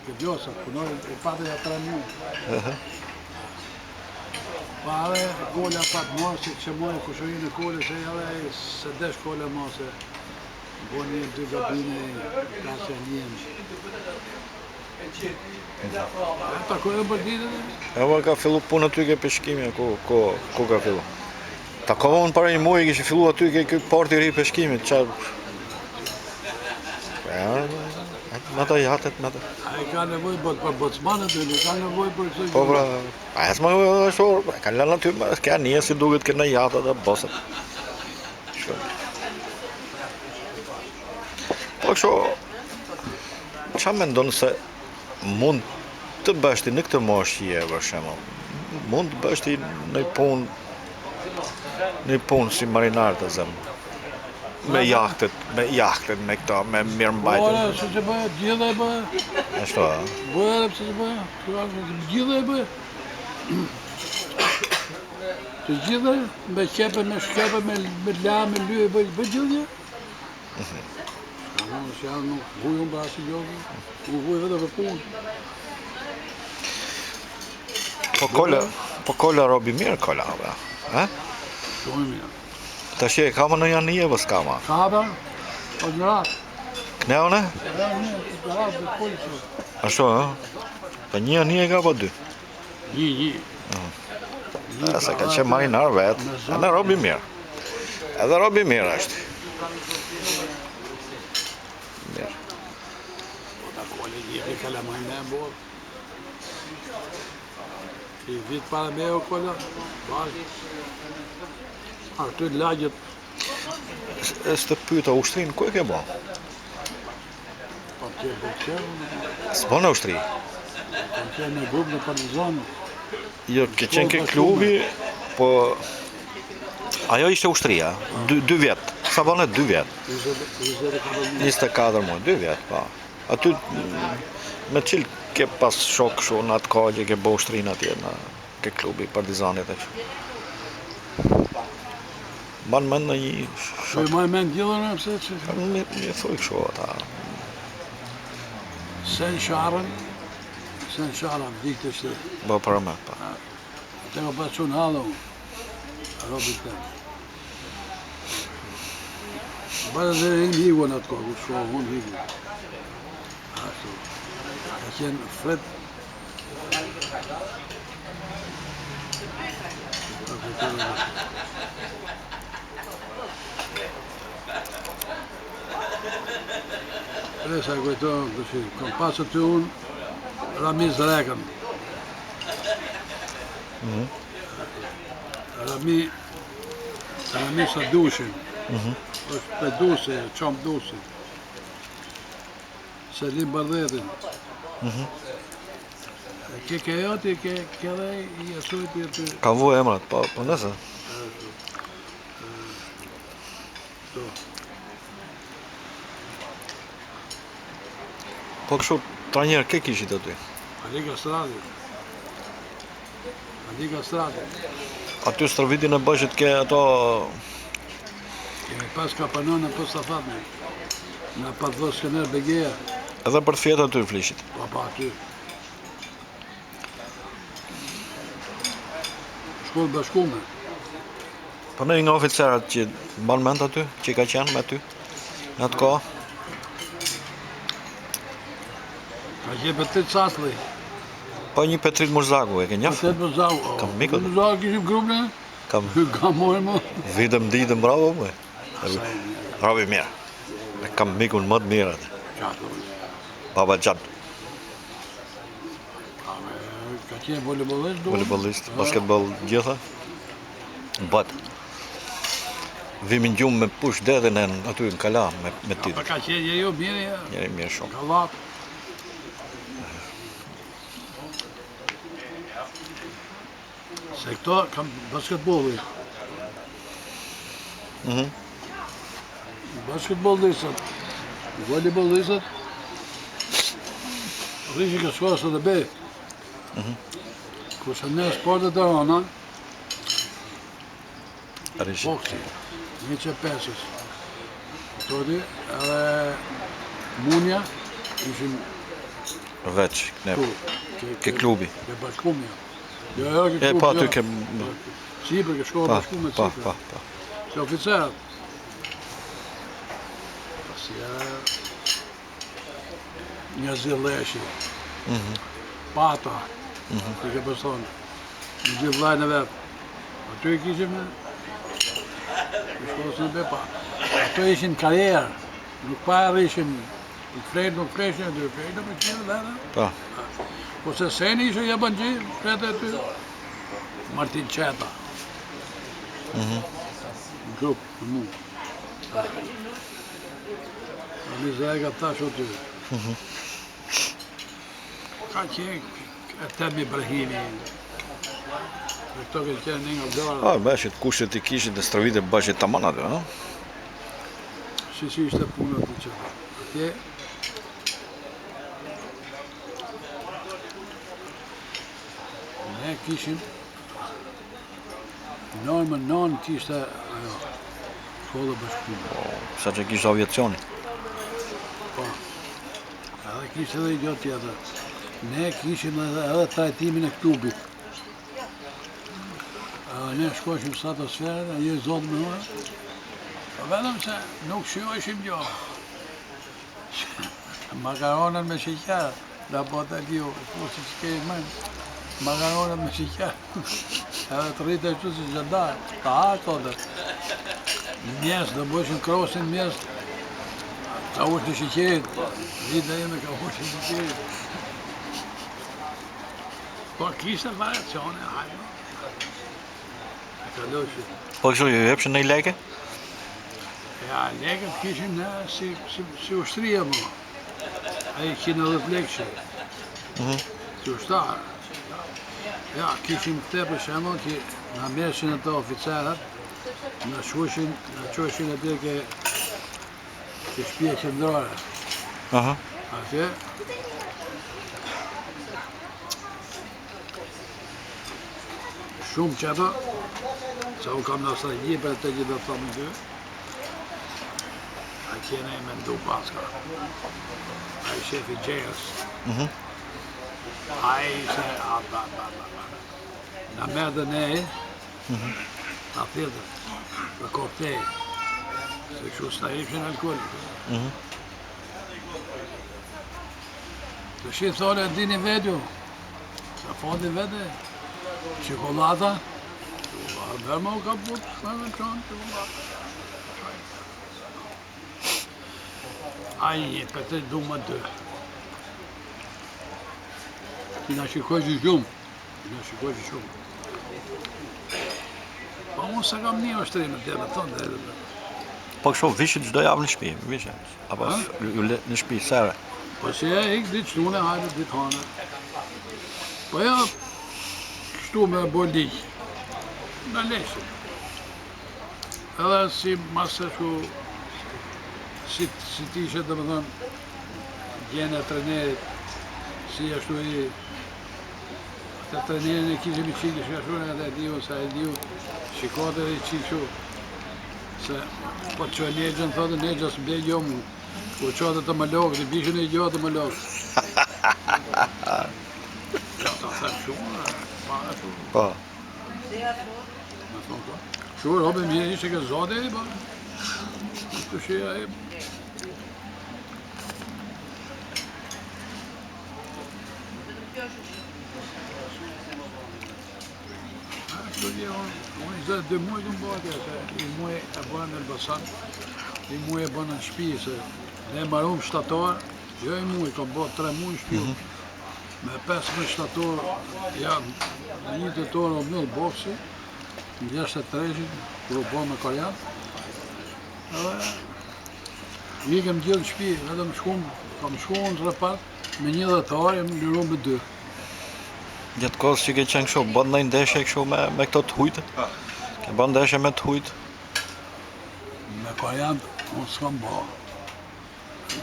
Gjosa, punoj e pate ja 3 muaj. Pa edhe kolla pat marë që kështë mojë kushërinë e kolle se edhe se desh kolle ma se bo një 2 gabine kasë e njëmë. Ta ko e për ditët? Eva ka fillu punë aty ke peshkimi, ku ka fillu? Ta ka vonë para një muaj kishte fillu aty ke parti i ri peshkimit, me ta jatet, me ta. A e ka nevoj për bocmanët, e ka nevoj për këtë. Po pra, a e s'ma ashtu, ka lënë aty, s'ka një si duket këna jatet dhe bosët. Po kështu, qa mendon se mund të bështi në këtë moshje, për shembull, mund të bështi në punë si marinar të zemë, me jahtet, me këta, me mirëmbajtje. Ora, se që bëhet, gjitha e bëhet. Ashtu, a? Bëhet, se që bëhet, gjitha e bëhet. Që gjitha, me qepe, me shkepe, me la, me lyë, bëhet gjithja. Unë që janë nuk vujën për asë gjokë, nuk vujë vete për punë. Po kolla robi mirë kolla, e? Shumë mirë. Ta shje, kama në janë një, bës kama? Kaba, o në ratë. Kneone? Ja, një, në ratë dhe polisë. Ashtu, e? Pa një e ka, po 2? Një. Se ka që marinar vetë, edhe robi mirë. Edhe robi mirë është. Mirë. Po ta koli një, e kalamaj me e borë. I vitë para me o kolla, bashkë. Artë të lagjet. E së pyta ushtrinë, ku e ke bo? Pa të e bëqerë. S'bo në ushtri? Pa të e në grupë në Partizanë. Jo, ke qenë ke klubi, po... Ajo ishte ushtria, 2 vjetë. Sa bëne 2 vjetë? 24 muaj, 2 vjetë, pa. Aty, me qilë ke pas shok shu në atë ka që ke bo ushtrinë atje në ke klubi Partizanit e që. Banë mend në një shok. Shoj maj mend gjithën e pëse që... Mi thuj këshu ata. Sen Sharan, dikte shte. Bo për me, pa. Te ka pas qënë halë unë, robit të. Bërë dhe hinë higu në atë kohë, ku shua unë higu. Ashtu, ka qenë flet. Presa kujtojnë, kështu, kam pasë të unë, Ramiz Rekën. Rami Sadushin. është për Dusi, qamë Dusi. Selim Bardhetin. Ke joti, ke dhe i asujt i të... Ka vu emrat, po nëse? Po kështu, tra njerë, ke kishit aty? Ali Kastrati. Aty stërvitin e bëshit ke ato... Kemi pas kapanon e pas të fatme. Në pat dhos këner Begeja. Edhe për të fjetë aty flishit? Pa aty. Shkollë bashkume. Po në nga oficerat që banë ment aty, që ka qenë me aty? Në atë kohë? Ka qenë Petrit Sasli. Po një Petrit Murzaku, e ke njëfë? Petrit Murzaku. Kam mikot? Murzaku kishim grupne? Kam mojë. Vidëm ditëm bravo, më. Rabi mirë. E kam mikun më të mirë atë. Baba Gjatë. Ka qenë volejbolist? Volejbolist, basketbol gjitha. Batë. Vimin gjumë me push dedhin e aty në Kala, me titë. Ka qenë jo mirë, Njeri mirë shumë. Kalat. Se këto kam basketbolli. Basketbollistat, volejbollistat, rrishi ka shkuar dhe be. Kurse ne sportet e rana, boksi, 105-ës. Todi, edhe munja, ishim Veç, ke klubi. Ke bashkumi. Jo, ke klubi. Pa aty ke... Sipër, ke shkolla bashkume të Sipër. Pa. Ke oficer. Pasia... Një zilleshi. Pata. Ti ke përson. Një gjithë vlajnë e vetë. Aty i kishim në shkollës në Bepa. Ato ishin karierë. Nuk pa rrishin i frejnë, nuk freshin, dy frejnë me qenë dhe dhe. Pa. Po se seni ishe jabën gjithë, shkete ty. Martin Qeta. Në grupë, në mu. Në një zega tash o ty. Ka qenë, e Temi Ibrahimi. Këto këtë qenë një nga gara. Bashit kushtet i kishin dhe stravite bashit të manat, no? Si ishte puna të qëta. Atje, ne kishim, non kishte, ajo, shkolla bashkume. Sa që kishte aviacioni. Po, edhe kishte edhe i gjotë tjetër. Ne kishim edhe trajtimin e klubit. Ne shkoshim stratosferën, a një zotë më nërë, vetëm se nuk shioshim gjo. Makaronën me sheqer, da po të liu, po si që kejë mënë, makaronën me sheqer. Edhe të rritë e që si gjëndar, të hako dhe. Mjes, dhe bëshin krosin mjes, ka ush në sheqerit, rritë e jeme ka ush në sheqerit. Po kishte variacione, hajde. Po kështu ju jepshin në i leke? Ja, lekët kishim ne si ushtria mu. A i 10 lekëshe. Si ushtarë. Ja, kishim këte për shemon që në meshin e të oficerët, në qoshin e tje ke shpje qëndrore. Atje. Shumë qëto, se u kam nostalgji për të gjithë dhe thëmë dy, a kjene i me ndu paska. A i shefi gjejës. A i se, në merë dhe ne, a thjetër, për koktej, se kështu s'ta ishin alkoholik. Të shi thone, dini vedju, sa fondi vede, Çokolada. Verme o kaput, verme çokolada. Ai, për të dumë dë. Ti na shikoj shumë. Po unë se kam një ushtrim të dhe tonë dhe. Po kështu vishit çdo javë në shtëpi, vishit. Apo në shtëpi sere. Po si e ik ditë shtune, hajde ditë hane. Po ja, kështu me bo ligj, në leshe. Edhe si masë shu, si t'ishe të më thënë, gjene trenerit, si ashtu i, të trenerin e kishim i qikë, shkashtu edhe e diu, sa e diu, shikote dhe i qikë shu, se po të që e legjën, thotë, legjën së mbe gjo mu, po qote të më lokë, të bishën e gjo të më lokë. Ja, të thëmë shumë, Po. Shur, hobe mirë ishte ke zote e, po. Të shia e. Kështu dje, unë i zërë 2 muaj të më bëtë, se i muaj e bënë në Elbasan, i muaj e bënë në shpi, se ne marum shtator, jo i muaj, kam bëtë 3 muaj në shpi, me 15 shtator, janë, në një të torë o mëllë boksi, në 63-shin, kërë u bo me Korean, edhe ikëm gjithë shpi, edhe kam shkuën të repat, me 1 dhjetar, jem liru me 2. Gjatë kohës që ke qenë kështu, bën ndonjë ndeshje kështu me këto të hujtë? Ke bën ndeshje me të hujtë? Me Korean, unë s'kam bo.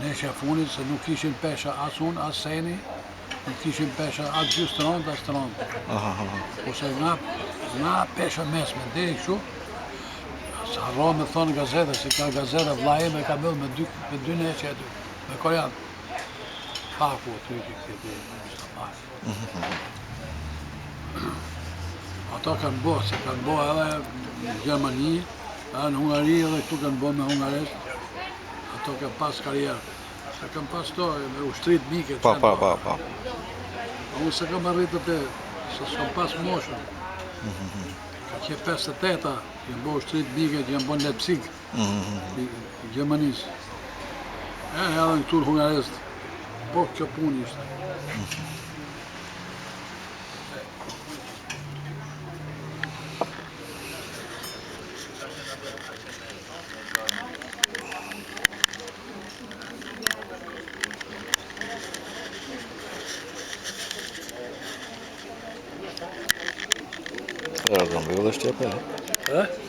Ndeshja funit, se nuk ishin pesha as unë, as Seni, nuk ishin pesha as gjysë tronët, as tronët. Ose nga pesha mesme, deri kështu, sa harro me thonë gazete, se ka gazete vlaje me ka bëllë me 2 neqe aty, me Korean. faku aty që këti Mustafa. Ato kanë bo, se kanë bo edhe në Gjermani, edhe në Hungari, edhe këtu kanë bo me hungaresht. Ato kanë pas karierë. Se kanë pas to me ushtrit mike. Pa. Unë se kam arritë të se s'kam pas moshën. Ka që 58-a, janë bo ushtrit mike, janë bo në Leipzig, i Gjermanisë. Edhe në këtu në hungaresht. Po kjo punë ishte. Era do mbyllë është jepë. E?